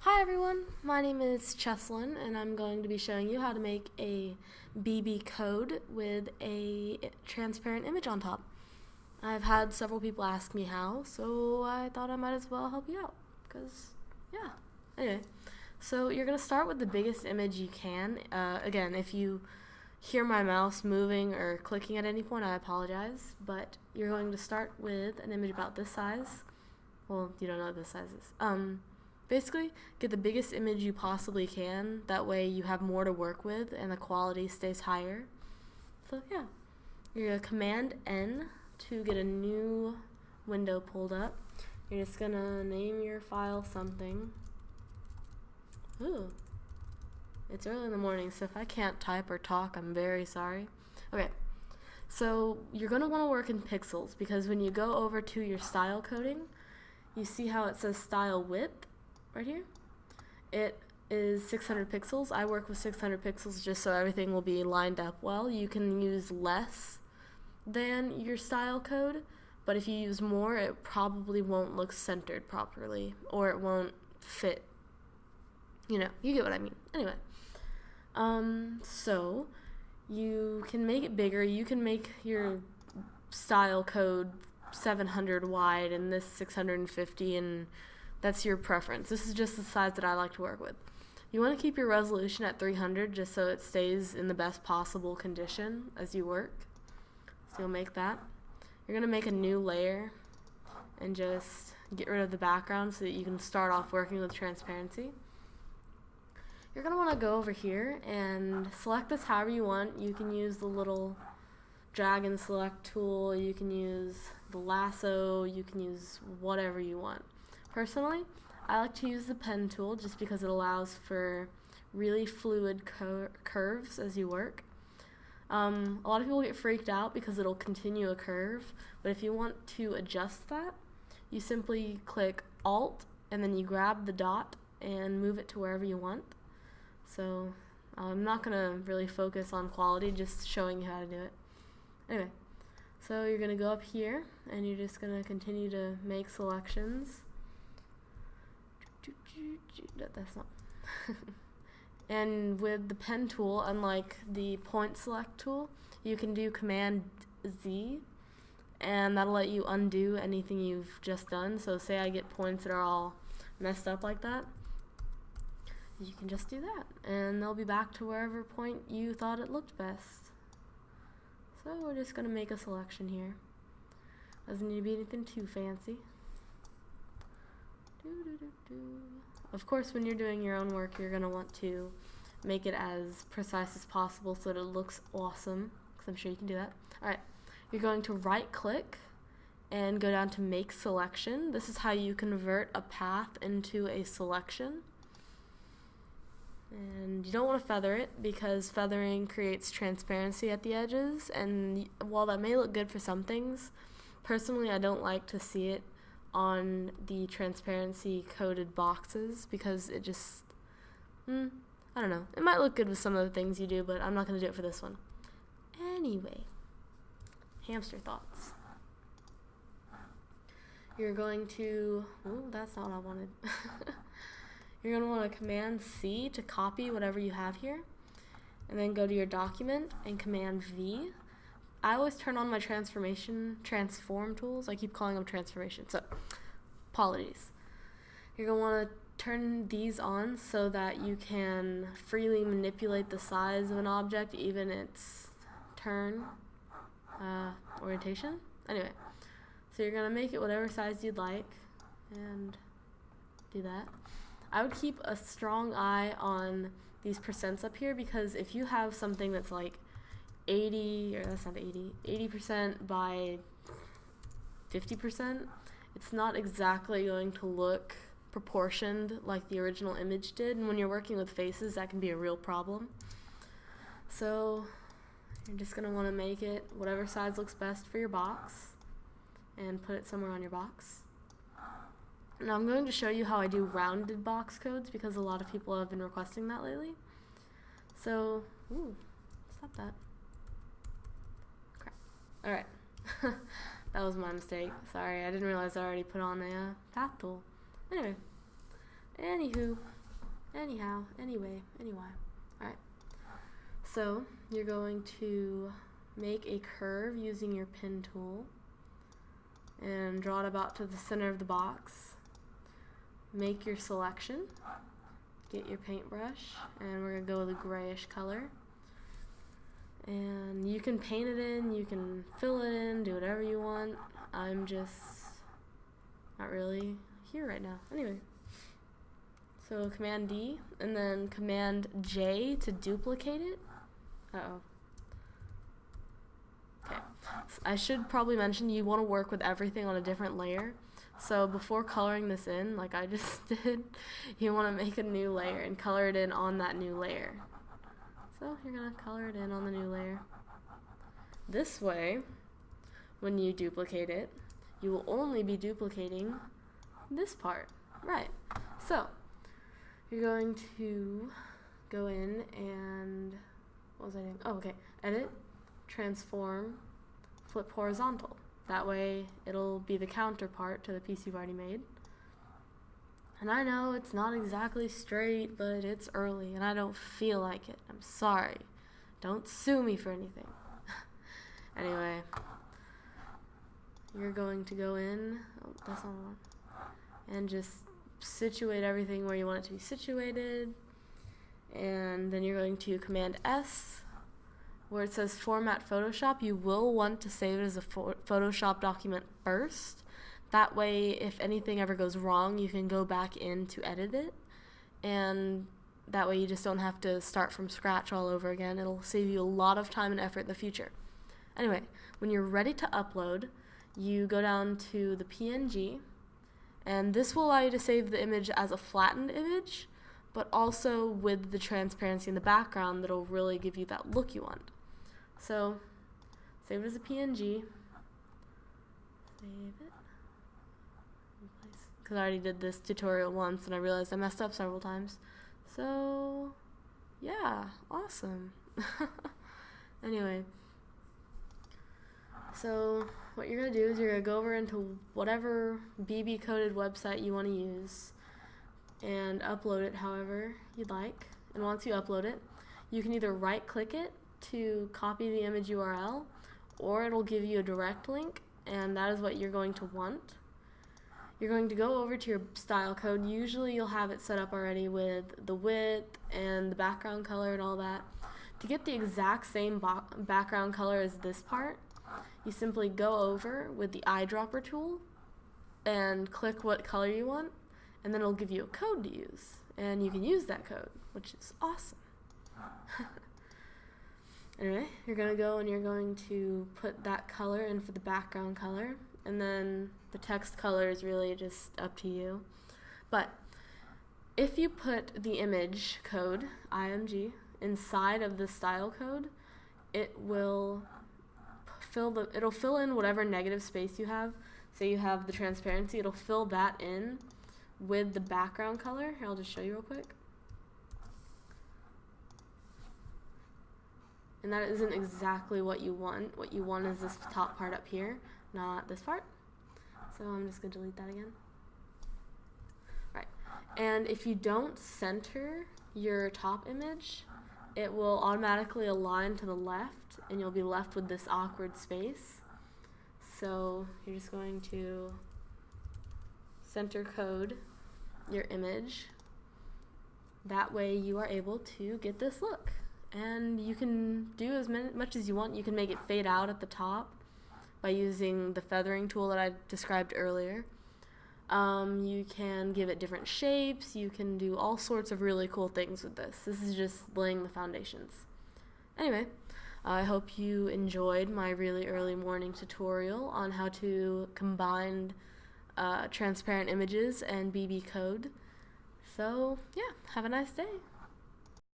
Hi everyone, my name is Cheslin and I'm going to be showing you how to make a BB code with a transparent image on top. I've had several people ask me how, so I thought I might as well help you out, because yeah. Anyway, so you're going to start with the biggest image you can. Again, if you hear my mouse moving or clicking at any point, I apologize, but you're going to start with an image about this size. Well, you don't know what this size is. Basically, get the biggest image you possibly can. That way you have more to work with and the quality stays higher. So yeah, you're going to Command N to get a new window pulled up. You're just going to name your file something. Ooh, it's early in the morning, so if I can't type or talk, I'm very sorry. Okay, so you're going to want to work in pixels, because when you go over to your style coding, you see how it says style width right here? It is 600 pixels. I work with 600 pixels just so everything will be lined up well. You can use less than your style code, but if you use more, it probably won't look centered properly, or it won't fit. You know, you get what I mean. Anyway, so you can make it bigger. You can make your style code 700 wide and this 650, and that's your preference. This is just the size that I like to work with. You want to keep your resolution at 300 just so it stays in the best possible condition as you work. So you'll make that. You're going to make a new layer and just get rid of the background so that you can start off working with transparency. You're going to want to go over here and select this however you want. You can use the little drag and select tool. You can use the lasso. You can use whatever you want. Personally, I like to use the pen tool just because it allows for really fluid curves as you work. A lot of people get freaked out because it'll continue a curve, but if you want to adjust that, you simply click Alt and then you grab the dot and move it to wherever you want. So I'm not going to really focus on quality, just showing you how to do it. Anyway, so you're going to go up here and you're just going to continue to make selections. That's not. And with the pen tool, unlike the point select tool, you can do Command Z, and that'll let you undo anything you've just done. So say I get points that are all messed up like that, you can just do that, and they'll be back to wherever point you thought it looked best. So we're just going to make a selection here. Doesn't need to be anything too fancy. Of course, when you're doing your own work, you're going to want to make it as precise as possible so that it looks awesome, because I'm sure you can do that. Alright, you're going to right click and go down to make selection. This is how you convert a path into a selection. And you don't want to feather it, because feathering creates transparency at the edges, and while that may look good for some things, personally I don't like to see it on the transparency coded boxes, because it just, I don't know. It might look good with some of the things you do, but I'm not going to do it for this one. Anyway, hamster thoughts. You're going to, that's not what I wanted. You're going to want to Command C to copy whatever you have here, and then go to your document and Command V. I always turn on my transform tools. I keep calling them transformation, so apologies. You're going to want to turn these on so that you can freely manipulate the size of an object, even its turn orientation. Anyway, so you're going to make it whatever size you'd like and do that. I would keep a strong eye on these percents up here, because if you have something that's like 80% by 50%, it's not exactly going to look proportioned like the original image did, and when you're working with faces, that can be a real problem. So you're just going to want to make it whatever size looks best for your box and put it somewhere on your box. Now I'm going to show you how I do rounded box codes, because a lot of people have been requesting that lately. So, stop that. Alright, that was my mistake. Sorry, I didn't realize I already put on a path tool. Anyway, anywho, Anyway. Alright. So, you're going to make a curve using your pen tool and draw it about to the center of the box. Make your selection. Get your paintbrush, and we're going to go with a grayish color. And you can paint it in, you can fill it in, do whatever you want. I'm just not really here right now. Anyway. So Command D, and then Command J to duplicate it. Uh-oh. Okay. So I should probably mention you want to work with everything on a different layer. So before coloring this in, like I just did, you want to make a new layer and color it in on that new layer. So you're going to color it in on the new layer. This way, when you duplicate it, you will only be duplicating this part. Right. So you're going to go in and, what was I doing? Oh, okay. Edit, transform, flip horizontal. That way it'll be the counterpart to the piece you've already made. And I know it's not exactly straight, but it's early and I don't feel like it. I'm sorry. Don't sue me for anything. Anyway, you're going to go in, oh, that's not one, and just situate everything where you want it to be situated. And then you're going to Command S, where it says Format Photoshop. You will want to save it as a Photoshop document first. That way, if anything ever goes wrong, you can go back in to edit it. And that way you just don't have to start from scratch all over again. It'll save you a lot of time and effort in the future. Anyway, when you're ready to upload, you go down to the PNG, and this will allow you to save the image as a flattened image, but also with the transparency in the background that'll really give you that look you want. So, save it as a PNG. Save it. Because I already did this tutorial once and I realized I messed up several times. So, yeah, awesome. Anyway, so what you're going to do is you're going to go over into whatever BB coded website you want to use and upload it however you'd like. And once you upload it, you can either right click it to copy the image URL, or it'll give you a direct link, and that is what you're going to want. You're going to go over to your style code. Usually you'll have it set up already with the width and the background color and all that. To get the exact same background color as this part, you simply go over with the eyedropper tool and click what color you want, and then it'll give you a code to use. And you can use that code, which is awesome. Anyway, you're going to go and you're going to put that color in for the background color, and then the text color is really just up to you. But if you put the image code, IMG, inside of the style code, it'll fill in whatever negative space you have. Say you have the transparency, it'll fill that in with the background color. Here, I'll just show you real quick. And that isn't exactly what you want. What you want is this top part up here, not this part. So I'm just going to delete that again. Right. And if you don't center your top image, it will automatically align to the left, and you'll be left with this awkward space. So you're just going to center code your image. That way you are able to get this look. And you can do as much as you want. You can make it fade out at the top by using the feathering tool that I described earlier. You can give it different shapes. You can do all sorts of really cool things with this. This is just laying the foundations. Anyway, I hope you enjoyed my really early morning tutorial on how to combine transparent images and BB code. So, yeah, have a nice day.